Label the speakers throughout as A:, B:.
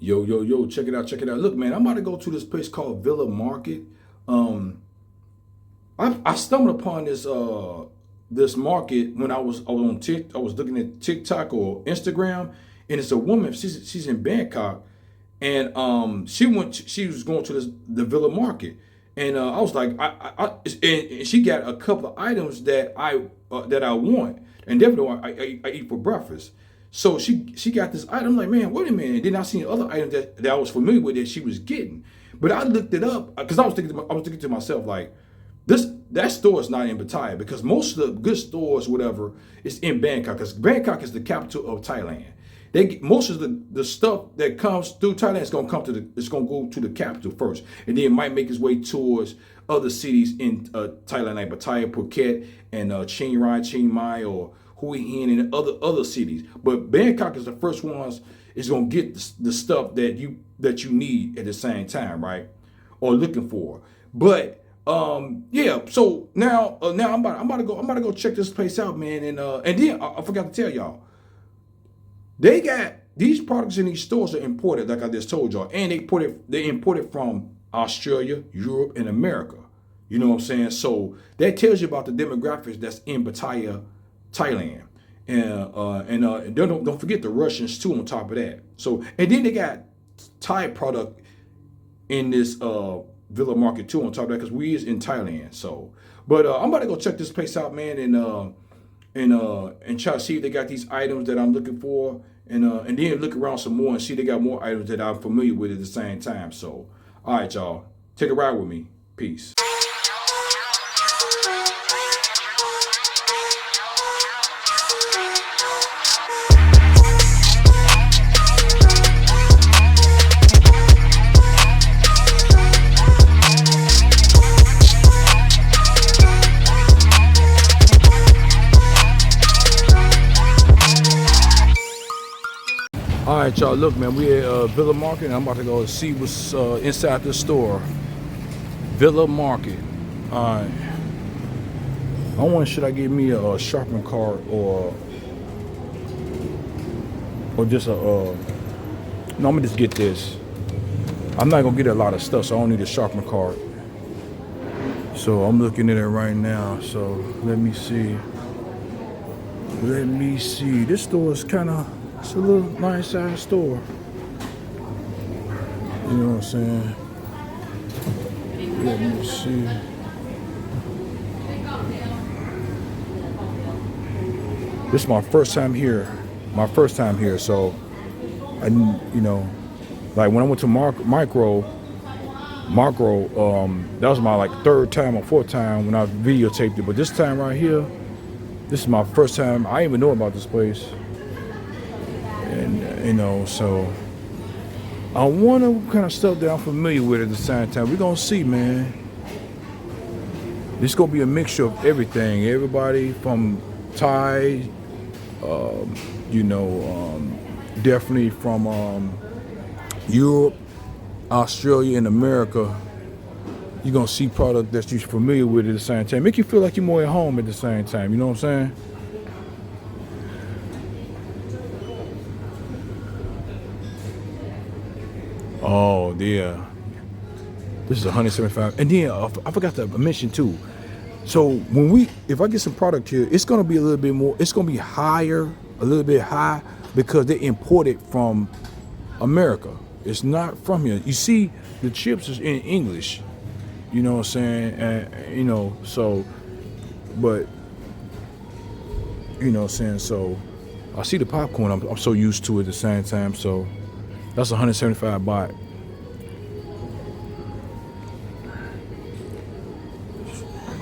A: Yo, yo, yo, check it out, check it out. Look, man, I'm about to go to this place called Villa Market. Um, I stumbled upon this market when I was looking at TikTok or Instagram, and it's a woman. She's in Bangkok, and she was going to the Villa Market, and I was like and she got a couple of items that I want, and definitely I eat for breakfast. So she got this item. I'm like, man, wait a minute. Then I seen other items that I was familiar with that she was getting, but I looked it up because I was thinking to myself like, that store is not in Pattaya because most of the good stores, whatever, is in Bangkok because Bangkok is the capital of Thailand. Most of the stuff that comes through Thailand is gonna go to the capital first, and then it might make its way towards other cities in Thailand like Pattaya, Phuket, and Chiang Mai, or Hua Hin, and other cities. But Bangkok is the first ones is gonna get the stuff that you need at the same time, right? Or looking for. But yeah. So now I'm about to go check this place out, man. And then I forgot to tell y'all. They got these products in these stores are imported, like I just told y'all, and they import it from Australia, Europe, and America. You know what I'm saying? So that tells you about the demographics that's in Pattaya, Thailand, and don't forget the Russians too. On top of that, so and then they got Thai product in this Villa Market too. On top of that, because we is in Thailand. So, but I'm about to go check this place out, man, and try to see if they got these items that I'm looking for, and then look around some more and see if they got more items that I'm familiar with at the same time. So, all right, y'all, take a ride with me. Peace. All right, y'all. Look, man, we at Villa Market, and I'm about to go see what's inside the store. Villa Market. All right. I wonder, should I get me a shopping cart or just a? No, I'm gonna just get this. I'm not gonna get a lot of stuff, so I don't need a shopping cart. So I'm looking at it right now. So let me see. Let me see. This store is kind of. It's a little nice size store. You know what I'm saying? Let me see. This is my first time here. So like when I went to Micro, that was my like third time or fourth time when I videotaped it. But this time right here, this is my first time. I didn't even know about this place. And so I wonder what kind of stuff that I'm familiar with at the same time. We're gonna see, man. This gonna be a mixture of everything. Everybody from Thai, definitely from Europe, Australia, and America. You're gonna see product that you're familiar with at the same time. Make you feel like you're more at home at the same time. You know what I'm saying? Oh, yeah. This is 175. And then I forgot to mention too. So if I get some product here, it's gonna be a little bit more. It's gonna be higher, a little bit high, because they import it from America. It's not from here. You see, the chips is in English. You know what I'm saying? And so, but you know what I'm saying. So I see the popcorn. I'm so used to it at the same time. So. That's 175 baht.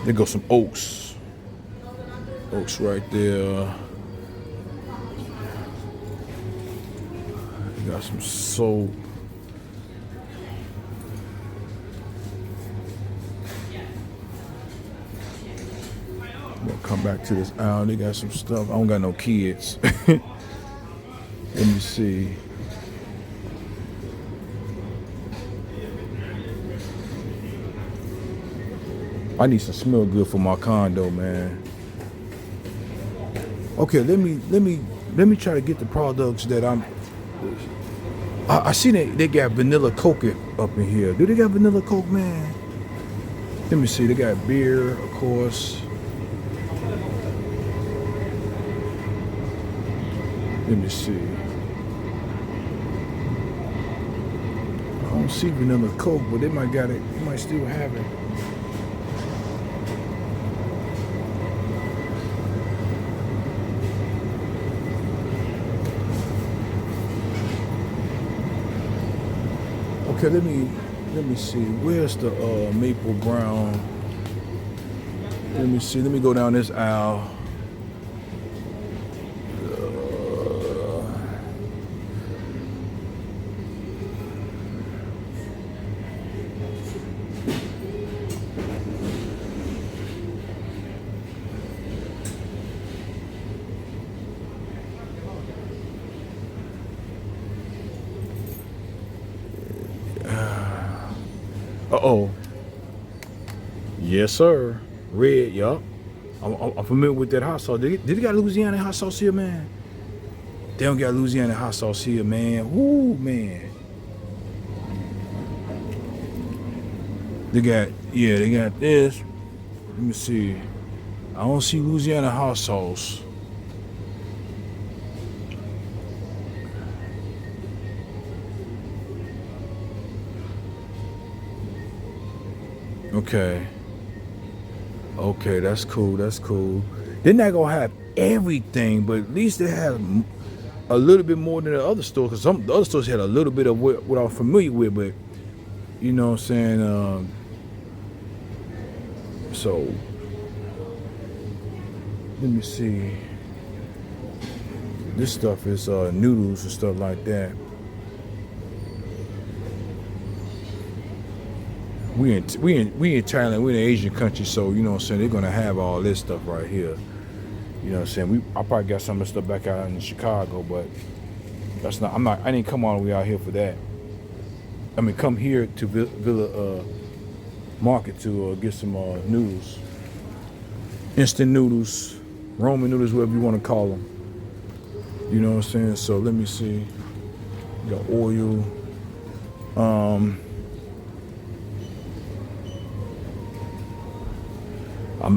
A: There goes some oats. Oats right there. Got some soap. We'll come back to this aisle. They got some stuff. I don't got no kids. Let me see. I need some smell good for my condo, man. Okay, let me try to get the products that I see they got vanilla Coke up in here. Do they got vanilla Coke, man? Let me see. They got beer, of course. Let me see. I don't see vanilla Coke, but they might got it. They might still have it. Okay, let me see. Where's the maple brown? Let me see. Let me go down this aisle. Uh-oh. Yes, sir. Red, yup. I'm familiar with that hot sauce. Did they got Louisiana hot sauce here, man? They don't got Louisiana hot sauce here, man. Woo, man. They got this. Let me see. I don't see Louisiana hot sauce. Okay, that's cool. They're not gonna have everything, but at least they have a little bit more than the other stores. Cause the other stores had a little bit of what I'm familiar with, but you know what I'm saying. So let me see. This stuff is noodles and stuff like that. We in Thailand, we're in an Asian country, so you know what I'm saying, they're gonna have all this stuff right here. You know what I'm saying? I probably got some of the stuff back out in Chicago, but that's not I didn't come all the way out here for that. I mean come here to Villa Market to get some noodles. Instant noodles, Roman noodles, whatever you want to call them. You know what I'm saying? So let me see. The oil.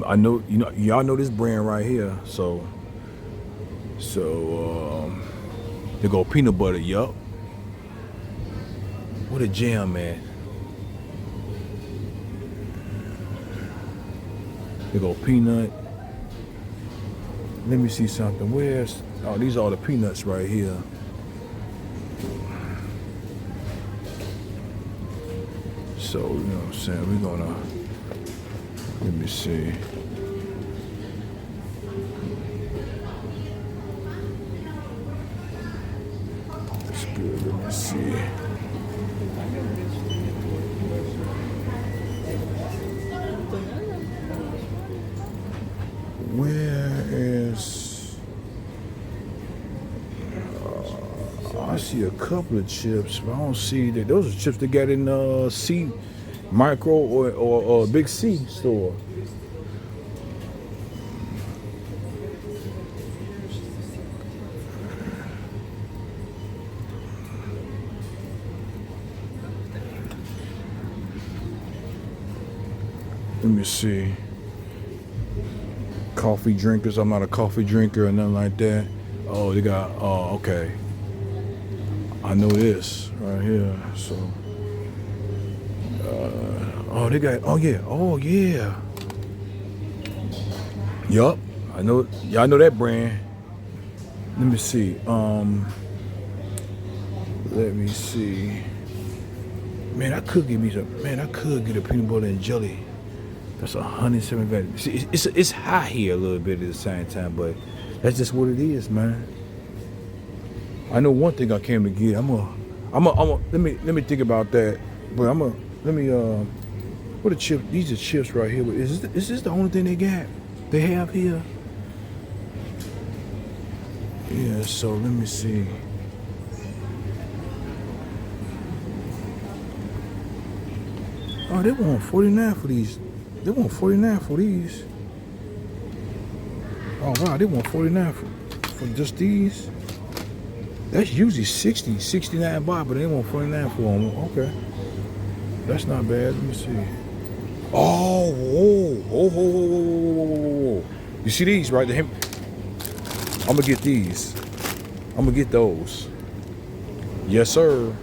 A: I know, you know, y'all know this brand right here. So they go peanut butter, yup. What a jam, man. They go peanut. Let me see something. These are all the peanuts right here. So, you know what I'm saying, we're gonna, let me see. That's good, let me see. Where is, I see a couple of chips, but I don't see that. Those are chips they got in C Micro or Big C store. Let me see. Coffee drinkers. I'm not a coffee drinker or nothing like that. Oh, they got, oh, okay. I know this right here, so. Oh, they got, oh yeah. Yup, I know, y'all know that brand. Let me see, Man, I could get a peanut butter and jelly. That's 107. See, it's high here a little bit at the same time, but that's just what it is, man. I know one thing I came to get. Let me think about that. But what a chip? These are chips right here. Is this the only thing they have here? Yeah. So let me see. Oh, they want $49 for these. They want $49 for these. Oh wow, they want $49 for just these. That's usually 60, 69 baht, but they want 49 for them. Okay. That's not bad. Let me see. Oh, whoa, whoa, whoa, whoa, whoa, whoa, whoa. You see these, right? I'm gonna get these. I'm gonna get those. Yes, sir.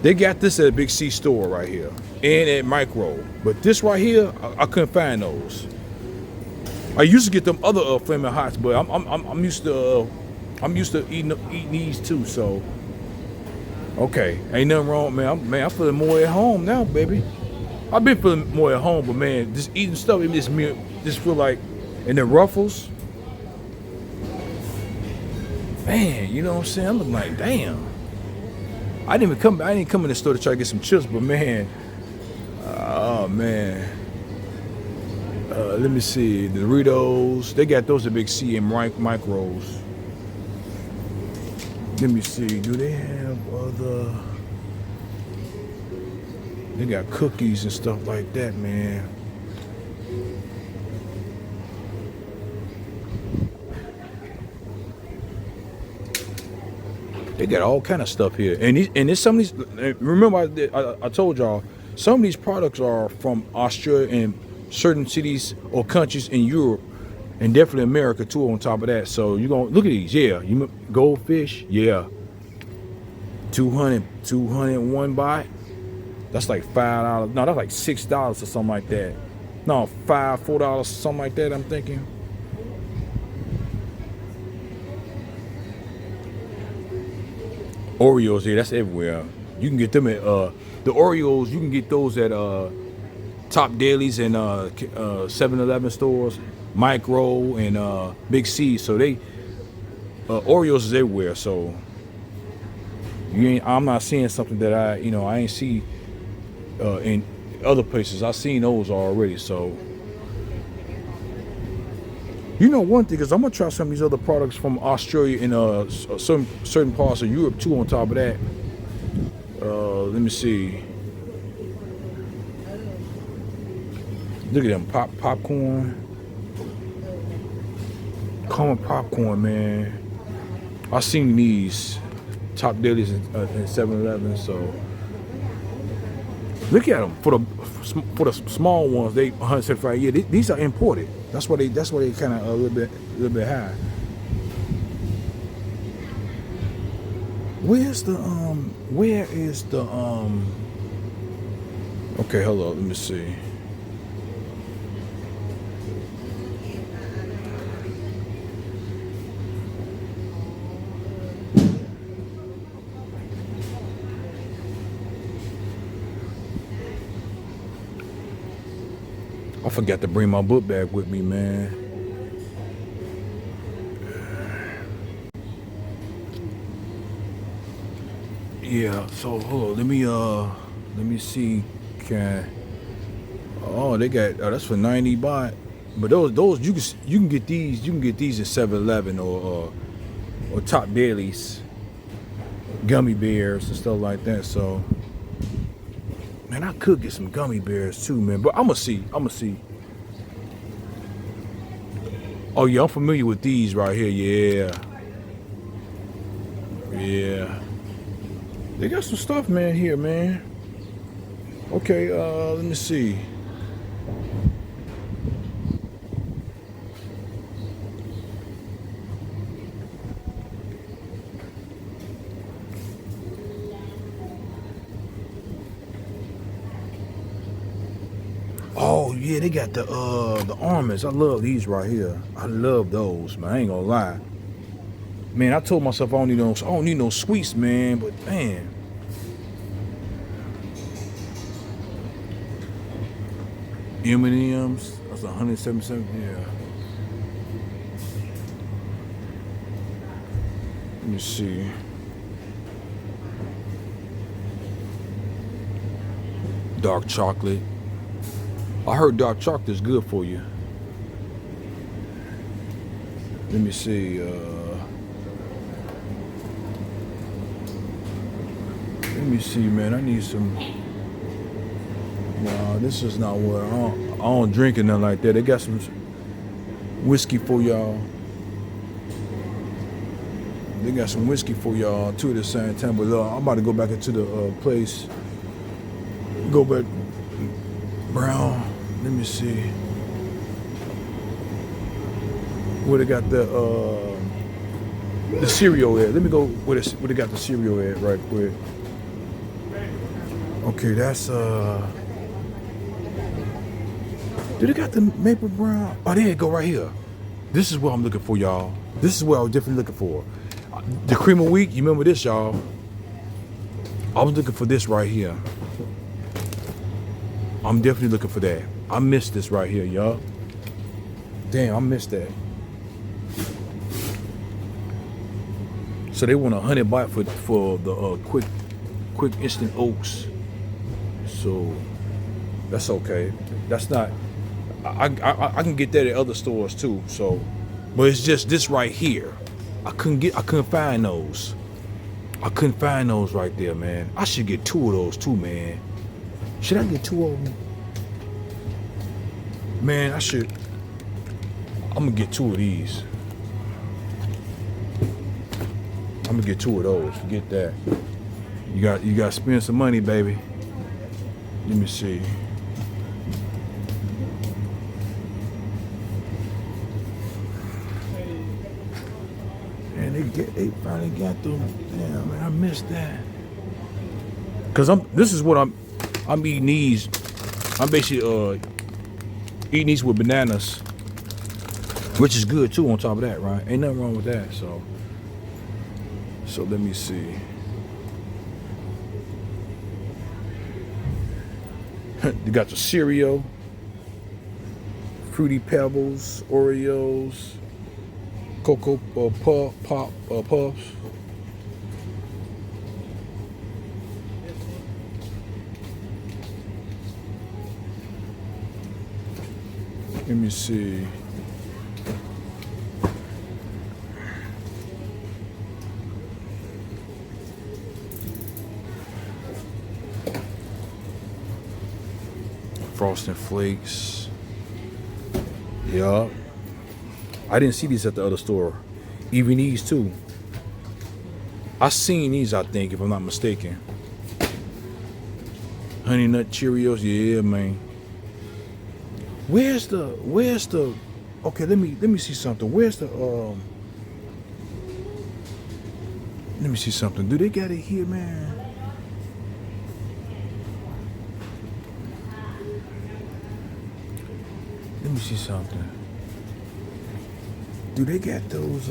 A: They got this at a Big C store right here, and at Micro. But this right here, I couldn't find those. I used to get them other Flamin' Hots, but I'm used to eating these too. So, okay, ain't nothing wrong, man. I'm feeling more at home now, baby. I've been feeling more at home, but man, just eating stuff, it just feel like, and the Ruffles, man, you know what I'm saying? I'm looking like, damn. I didn't come in the store to try to get some chips, but man, oh man. Let me see, the Doritos, they got those at Big C and Micros. Let me see, do they have other? They got cookies and stuff like that, man. They got all kind of stuff here, and there's some of these. Remember, I told y'all some of these products are from Australia and certain cities or countries in Europe, and definitely America too. On top of that, so you gonna look at these. Yeah, you goldfish. Yeah, 201 baht. That's like $5. No, that's like $6 or something like that. No, $4, something like that. I'm thinking. Oreos, yeah, that's everywhere. You can get them at the Oreos. You can get those at Top Dailies and 7-Eleven stores, Micro and Big C. So they Oreos is everywhere. So I'm not seeing something that I ain't see in other places. I've seen those already. So one thing is I'm gonna try some of these other products from Australia and some certain parts of Europe too. On top of that, let me see. Look at them popcorn, caramel popcorn, man. I seen these Top Dailies and 7-Eleven. So look at them for the small ones. They 175. Yeah, these are imported. That's why they kind of a little bit high. Where is the okay, hold on, let me see. I forgot to bring my book bag with me, man. Yeah, so hold on, let me see. They got that's for 90 baht. But those you can get these at 7-Eleven or Top Dailies, gummy bears and stuff like that. So man, I could get some gummy bears too, man. But I'm gonna see. Oh yeah, I'm familiar with these right here. Yeah. They got some stuff, man, here, man. Okay, let me see. Oh yeah, they got the almonds. I love these right here. I love those, man. I ain't gonna lie. Man, I told myself I don't need no sweets, man. But man, M&M's. That's 177. Yeah. Let me see. Dark chocolate. I heard dark chocolate is good for you. Let me see. Let me see, man. I need some. Nah, this is not what I don't drink or nothing like that. They got some whiskey for y'all. They got some whiskey for y'all too at the same time. But I'm about to go back into the place. Go back brown. Let me see. Where they got the cereal at? Let me go where they got the cereal at right quick. Okay, that's do they got the maple brown? Oh, there you go right here. This is what I'm looking for, y'all. This is what I was definitely looking for. The cream of wheat. You remember this, y'all? I was looking for this right here. I'm definitely looking for that. I missed this right here, y'all. Damn, I missed that. So they want 100 baht for the quick instant oats. So that's okay. That's not. I can get that at other stores too. So, but it's just this right here. I couldn't find those. I couldn't find those right there, man. I should get 2 of those too, man. Should I get 2 of them? Man, I should. I'm gonna get 2 of these. I'm gonna get 2 of those. Forget that. You got to spend some money, baby. Let me see. And they finally got them. Damn, man, I missed that. Cause this is what I'm eating these. I'm basically eating these with bananas, which is good too. On top of that, right? Ain't nothing wrong with that. So let me see. You got the cereal, Fruity Pebbles, Oreos, Cocoa Puffs. Let me see. Frosted Flakes. Yeah. I didn't see these at the other store. Even these too. I seen these, I think, if I'm not mistaken. Honey Nut Cheerios, yeah, man. Where's the okay, let me see something. Where's the let me see something. Do they got it here, man? Let me see something. Do they got those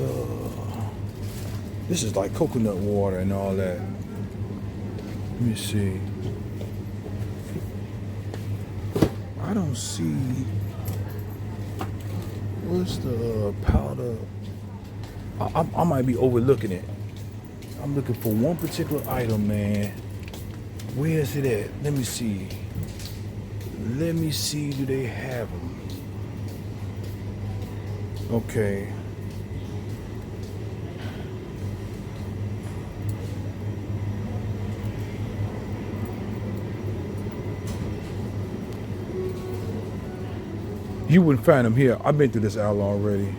A: this is like coconut water and all that. Let me see. I don't see. What's the powder? I might be overlooking it. I'm looking for one particular item, man. Where is it at? Let me see. Let me see. Do they have them? Okay. You wouldn't find them here. I've been through this aisle already.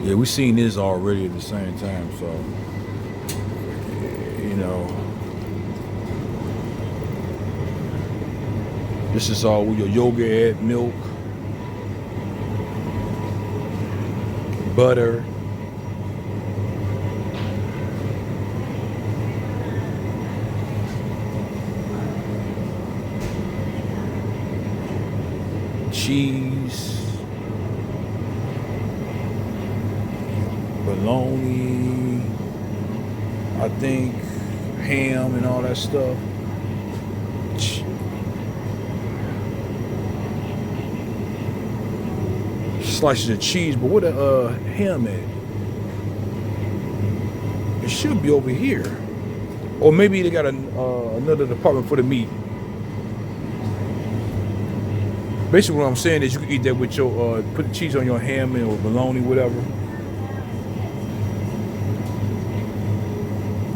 A: Yeah, we seen this already at the same time, so you know. This is all with your yogurt, milk, butter. Cheese, bologna, I think ham and all that stuff. Slices of cheese, but where the ham at? It should be over here, or maybe they got another department for the meat. Basically, what I'm saying is you can eat that with your, put the cheese on your ham or bologna, whatever.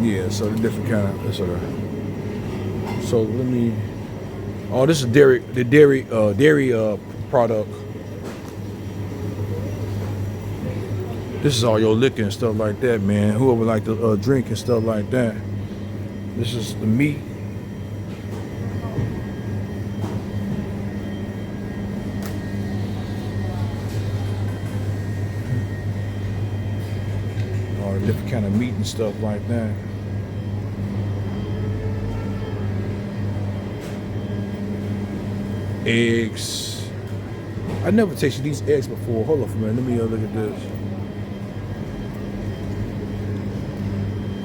A: Yeah, so the different kind of, sort of. So let me, oh, this is dairy product. This is all your liquor and stuff like that, man. Whoever like to drink and stuff like that. This is the meat. All different kind of meat and stuff like that. Eggs. I never tasted these eggs before. Hold on for a minute. Let me look at this.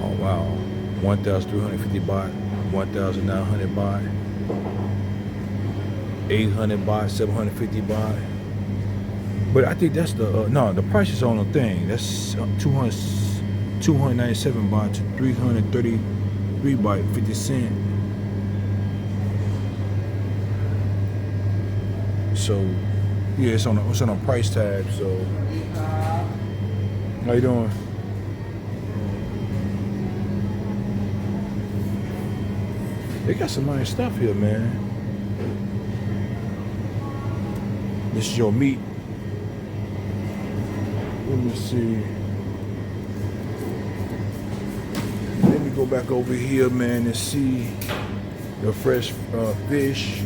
A: Oh wow, 1,350 baht, 1,900 baht, 800 baht, 750 baht. But I think that's the no. The price is on the thing. That's 297 baht to 333 baht 50 cent. So yeah, it's on a price tag. So how you doing? They got some nice stuff here, man. This is your meat. Let me see. Let me go back over here, man, and see the fresh fish.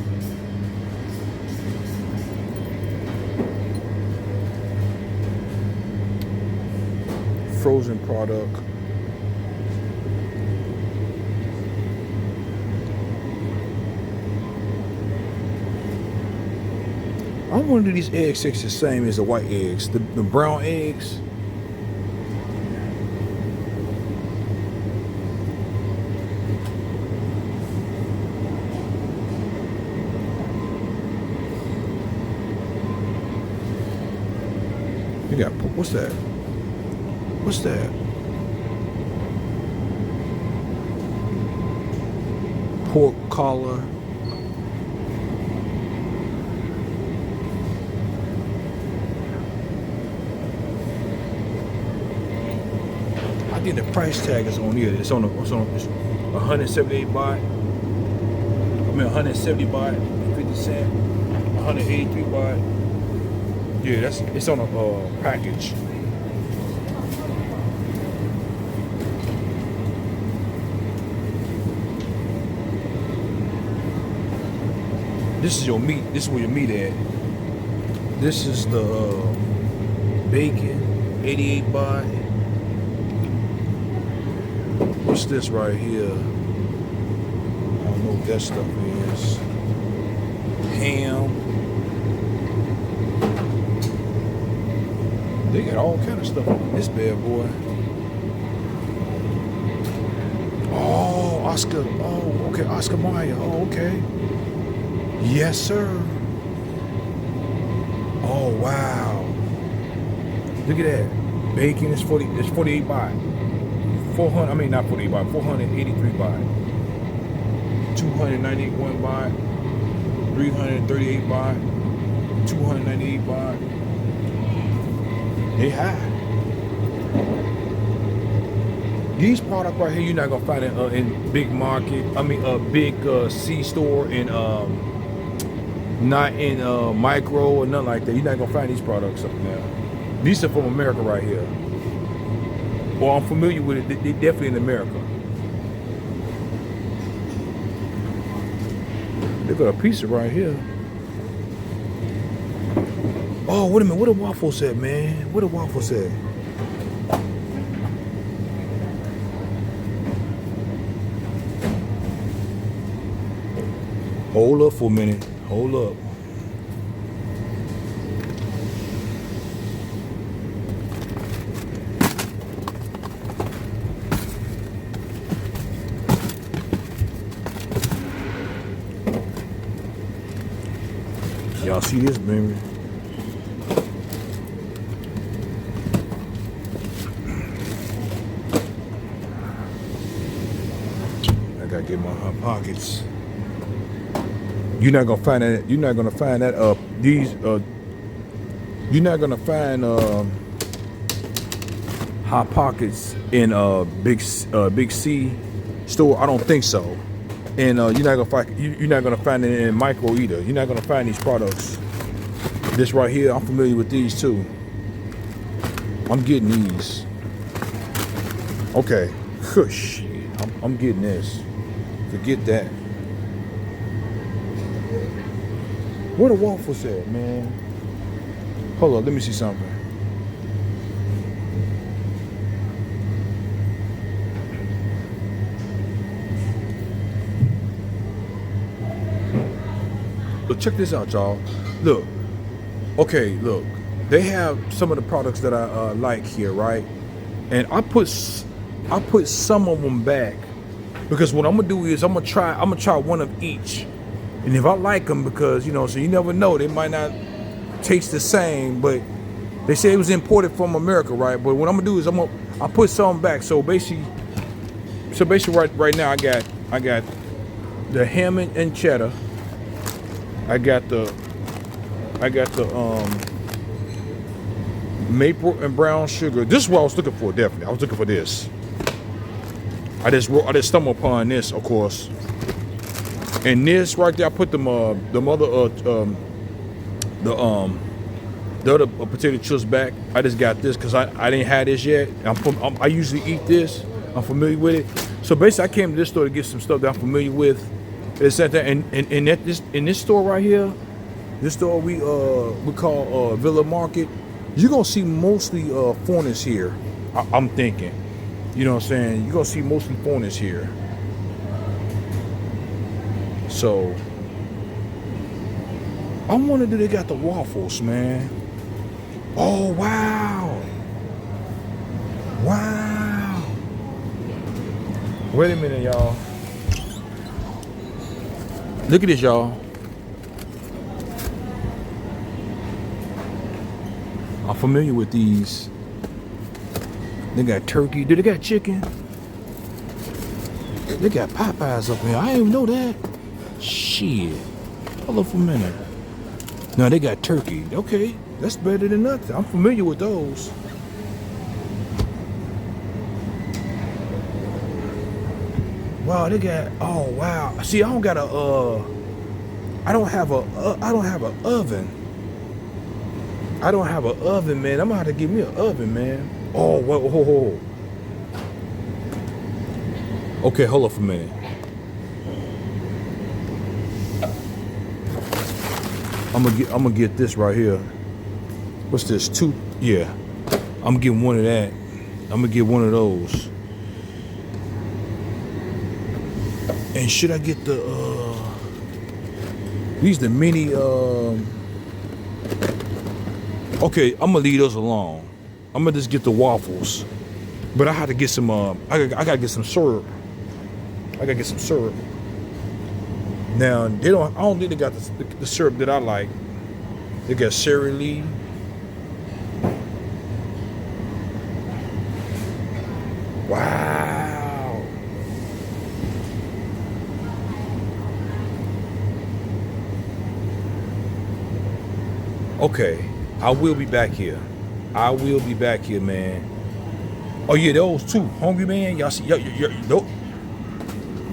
A: Frozen product. I wonder if these eggs taste the same as the white eggs, the brown eggs. You got, what's that? What's that? Pork collar. I think the price tag is on here. It's 178 baht. I mean 170 baht, 50 cent, 183 baht. Yeah, it's on a package. This is your meat. This is where your meat at. This is the bacon, 88 baht. What's this right here? I don't know what that stuff is. Ham. They got all kind of stuff on this bad boy. Oh, Oscar. Oh, okay. Oscar Mayer. Oh, okay. Yes, sir. Oh, wow. Look at that. Bacon is 48 baht. 400, I mean not 48 baht, 483 baht. 291 baht. 338 baht. 298 baht. They high. These products right here, you're not gonna find it in big market. I mean, a big C store in not in micro or nothing like that. You're not gonna find these products up there. These are from America right here. Well, I'm familiar with it. They're definitely in America. They got a pizza right here. Oh, wait a minute. What a waffle at, man? What a waffle at? Hold up for a minute. Hold up. Y'all see this, baby? I gotta get my hot pockets. You're not gonna find that. You're not gonna find that. You're not gonna find hot pockets in big C store. I don't think so. And you're not gonna find it in micro either. You're not gonna find these products. This right here, I'm familiar with these too. I'm getting these. Okay. Shit. I'm getting this. Forget that. Where the waffles at, man? Hold on, let me see something. Look, check this out, y'all. Look. Okay, look. They have some of the products that I like here, right? And I put some of them back because what I'm gonna do is I'm gonna try one of each. And if I like them, because, you know, so you never know, they might not taste the same, but they say it was imported from America, right? But what I'm gonna do is I put some back. So basically right now I got the ham and cheddar. I got the maple and brown sugar. This is what I was looking for, definitely. I was looking for this. I just stumbled upon this, of course. And this right there, I put the other potato chips back. I just got this because I didn't have this yet. I usually eat this. I'm familiar with it. So basically, I came to this store to get some stuff that I'm familiar with. It's at that, and in this store right here, this store we call Villa Market. You're gonna see mostly foreigners here. I'm thinking. You know what I'm saying? You're gonna see mostly foreigners here. So I wonder, do they got the waffles, man? Oh, wow. Wow. Wait a minute, y'all. Look at this, y'all. I'm familiar with these. They got turkey. Do they got chicken? They got Popeyes up here. I didn't even know that. Shit. Hold up for a minute. No, they got turkey. Okay, that's better than nothing. I'm familiar with those. Wow, they got. Oh wow. See, I don't got a. I don't have an oven. I don't have an oven, man. I'm gonna have to give me an oven, man. Oh, whoa. Okay, hold up for a minute. I'm gonna get this right here. What's this? Two? Yeah. I'm getting one of that. I'm gonna get one of those. And should I get the these the mini okay, I'm gonna leave those alone. I'm gonna just get the waffles. But I had to get some I gotta get some syrup. I gotta get some syrup. Now I don't think they got the syrup that I like. They got Sara Lee. Wow. Okay, I will be back here. I will be back here, man. Oh yeah, those too. Hungry Man. Y'all see,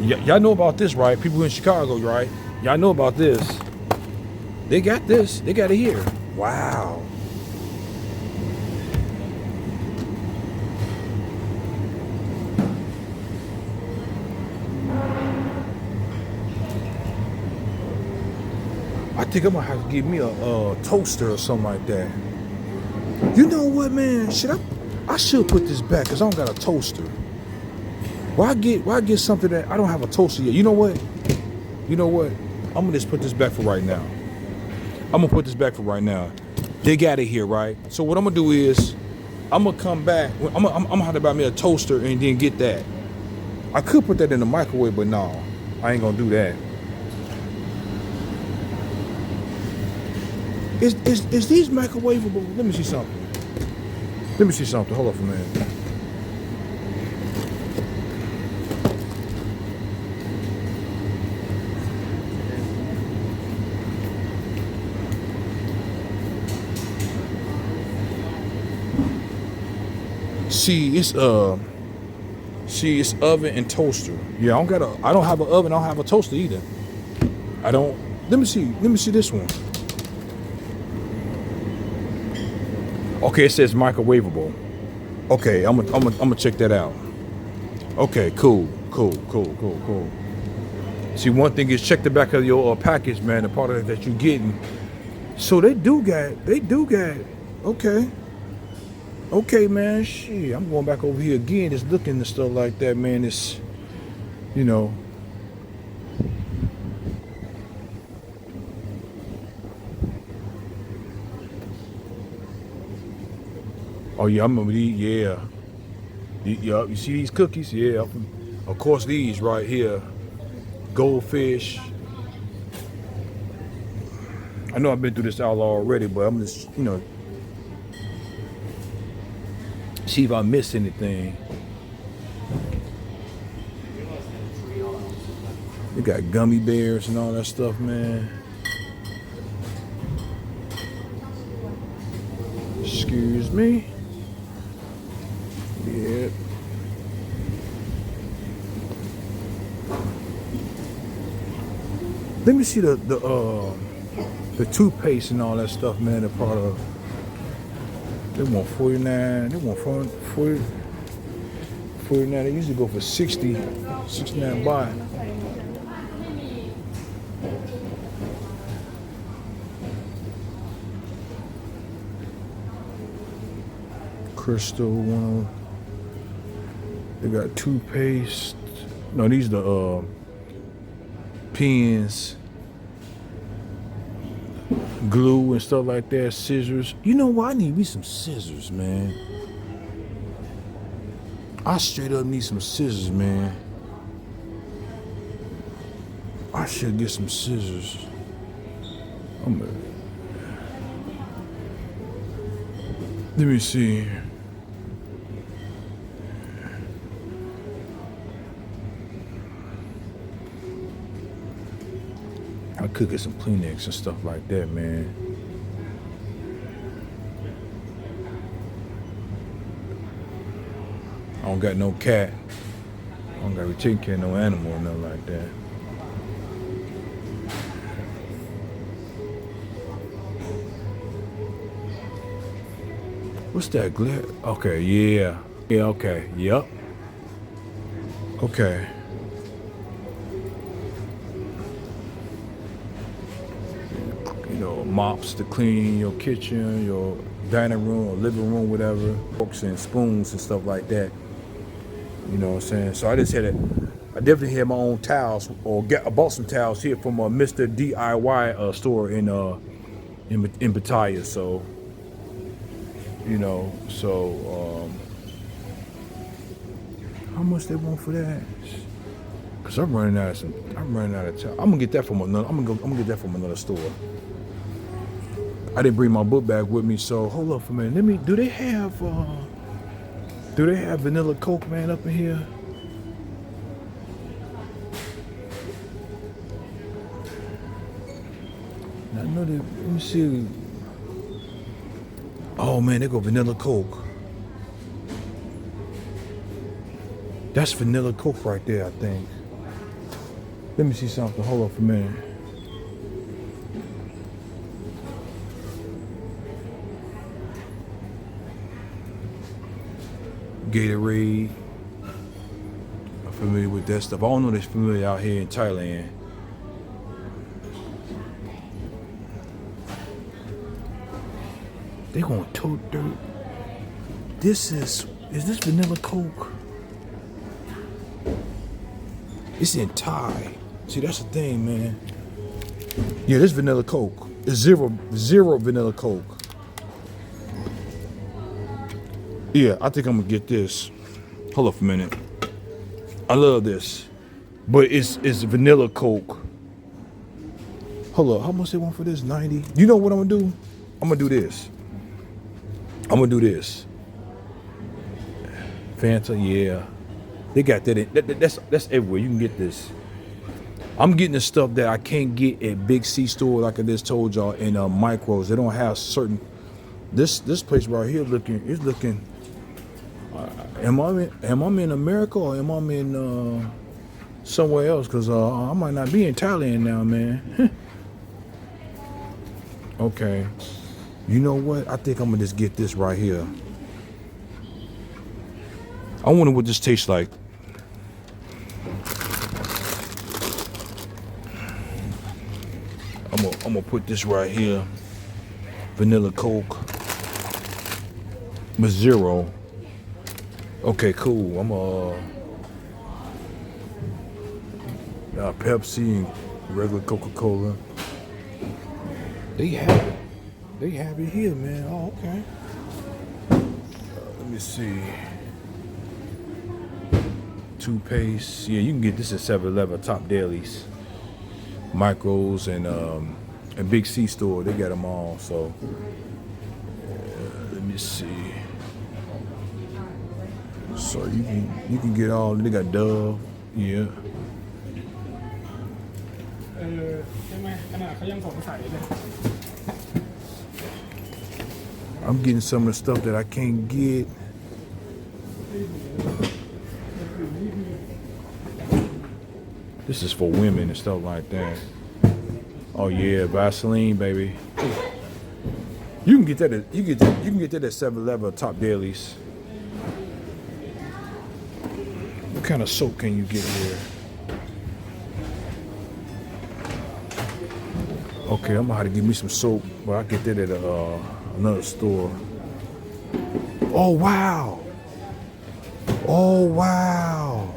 A: y'all know about this, right? People in Chicago, right? Y'all know about this. They got this. They got it here. Wow. I think I'm gonna have to give me a toaster or something like that. You know what, man? I should put this back because I don't got a toaster. Why get something that I don't have a toaster yet? You know what? I'm gonna just put this back for right now. They got it here, right? So what I'm gonna do is I'm gonna come back. I'm gonna have to buy me a toaster and then get that. I could put that in the microwave, but no, I ain't gonna do that. Is these microwavable? Let me see something. Hold on for a minute. See, it's oven and toaster. Yeah, I don't have an oven. I don't have a toaster either. I don't. Let me see this one. Okay, it says microwavable. Okay, I'm gonna check that out. Okay, cool. See, one thing is check the back of your package, man. The part of it that you're getting. So they do got. Okay, man. Shit, I'm going back over here again, just looking and stuff like that, man. It's, you know. Oh yeah, I'm gonna eat. Yeah. Yup. You see these cookies? Yeah. Of course, these right here. Goldfish. I know I've been through this all already, but I'm just, you know, see if I miss anything. They got gummy bears and all that stuff, man. Excuse me. Yeah. Let me see the toothpaste and all that stuff, man. The product. They want 49. They want 40, 49. They usually go for 60, 69 baht. Crystal one. They got toothpaste. No, these the pens, glue and stuff like that. Scissors. You know what? I need me some scissors, man. I straight up need some scissors, man. I should get some scissors. Let me see. I could get some Kleenex and stuff like that, man. I don't got no cat. I don't got to take care of no animal or nothing like that. What's that glare? Okay, yeah. Yeah, okay, yep. Okay. You know, mops to clean your kitchen, your dining room or living room, whatever. Forks and spoons and stuff like that. You know what I'm saying? So I definitely had my own towels, or I bought some towels here from a Mr. DIY store in Pattaya. So, you know, how much they want for that? Cause I'm running out of towels. I'm gonna get that from another. I'm gonna get that from another store. I didn't bring my book bag with me, so hold up for a minute. Do they have vanilla Coke, man, up in here? I know they, let me see. Oh man, they go vanilla Coke. That's vanilla Coke right there, I think. Let me see something. Hold up for a minute. Gatorade. I'm familiar with that stuff. I don't know if it's familiar out here in Thailand. They gonna tote dirt. Is this vanilla Coke? It's in Thai. See, that's the thing, man. Yeah, this vanilla Coke. It's zero vanilla Coke. Yeah, I think I'm gonna get this. Hold up a minute. I love this, but it's vanilla Coke. Hold up, how much they want for this? 90. You know what I'm gonna do? I'm gonna do this. Fanta, yeah. They got that in. That's everywhere. You can get this. I'm getting the stuff that I can't get at Big C store, like I just told y'all, in micros. They don't have certain. This place right here looking. Am I in America or am I in somewhere else? Cause I might not be in Thailand now, man. Okay. You know what? I think I'm gonna just get this right here. I wonder what this tastes like. I'm gonna put this right here. Vanilla Coke with zero. Okay, cool. I'm Pepsi and regular Coca-Cola. They have it. They have it here, man. Oh, okay. Let me see. Toothpaste. Yeah, you can get this at 7-Eleven, Top Dailies, Micros, and Big C store. They got them all. So let me see. So you can get all. They got Dove. Yeah. I'm getting some of the stuff that I can't get. This is for women and stuff like that. Oh yeah, Vaseline, baby. You can get that at you can get that at 7-Eleven, Top Dailies. What kind of soap can you get here? Okay, I'm gonna have to give me some soap, but I get that at another store. Oh wow! Oh wow!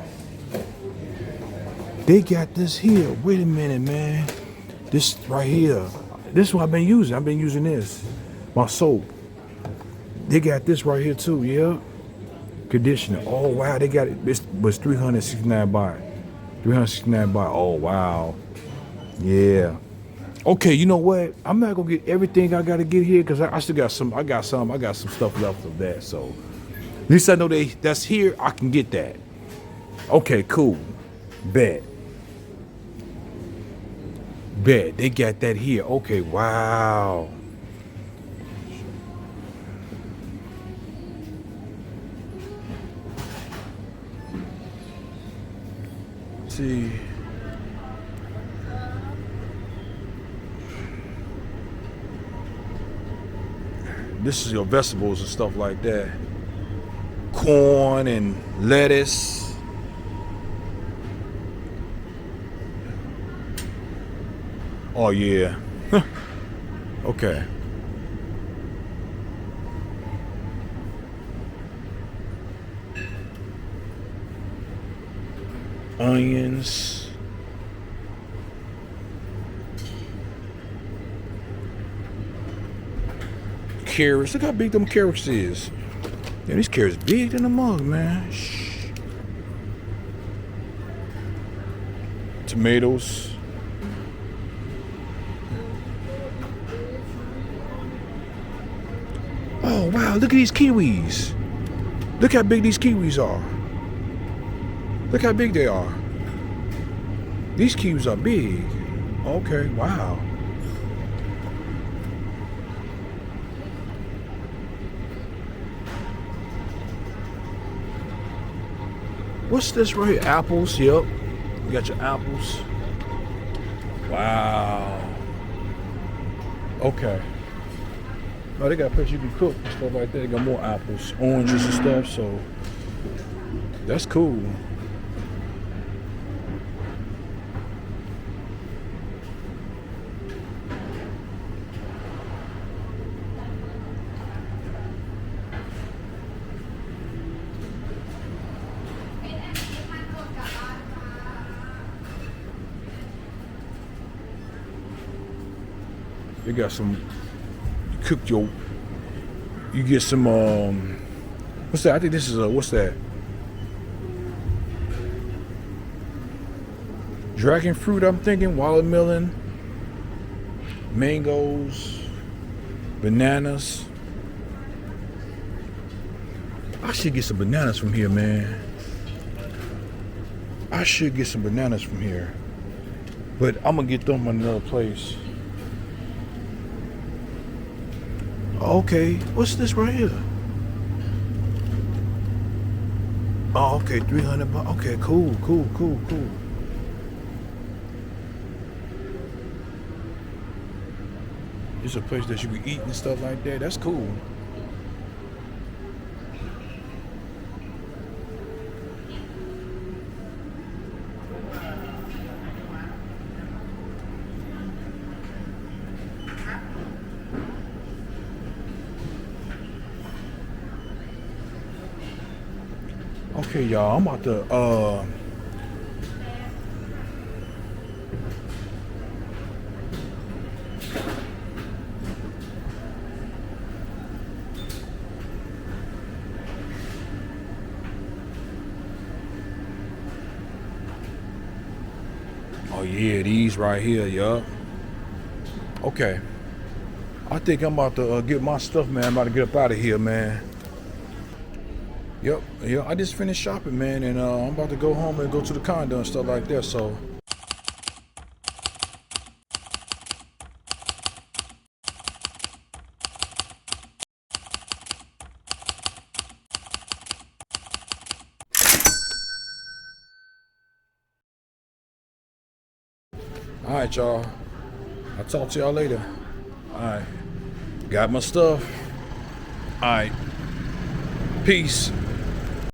A: They got this here. Wait a minute, man. This right here. This is what I've been using. I've been using this. My soap. They got this right here too, yeah? Conditioner. Oh wow, they got it. This was 369 baht. 369 baht. Oh wow. Yeah. Okay, you know what? I'm not gonna get everything I gotta get here because I still got some. I got some stuff left of that. So at least I know that's here. I can get that. Okay, cool. Bet. They got that here. Okay, wow. Let's see. This is your vegetables and stuff like that. Corn and lettuce. Oh yeah. Okay. Onions. Carrots. Look how big them carrots is. Yeah, these carrots big than a mug, man. Shh. Tomatoes. Oh wow, look at these kiwis. Look how big these kiwis are. Look how big they are. These kiwis are big. Okay, wow. What's this right here? Apples, yep. You got your apples. Wow. Okay. Oh, they got fish you can cook and stuff like that. They got more apples, oranges and stuff, so that's cool. They got some, you get some, what's that? I think this is what's that? Dragon fruit, I'm thinking, watermelon, mangoes, bananas. I should get some bananas from here, man. I should get some bananas from here. But I'm gonna get them in another place. Okay, what's this right here? Oh, okay, 300 bucks. Okay, cool. It's a place that you can eat and stuff like that. That's cool. Okay, y'all, I'm about to oh yeah, these right here, y'all. Okay. I think I'm about to get my stuff, man. I'm about to get up out of here, man. Yep, yeah, I just finished shopping, man, and I'm about to go home and go to the condo and stuff like that, so. All right, y'all. I'll talk to y'all later. All right. Got my stuff. All right. Peace.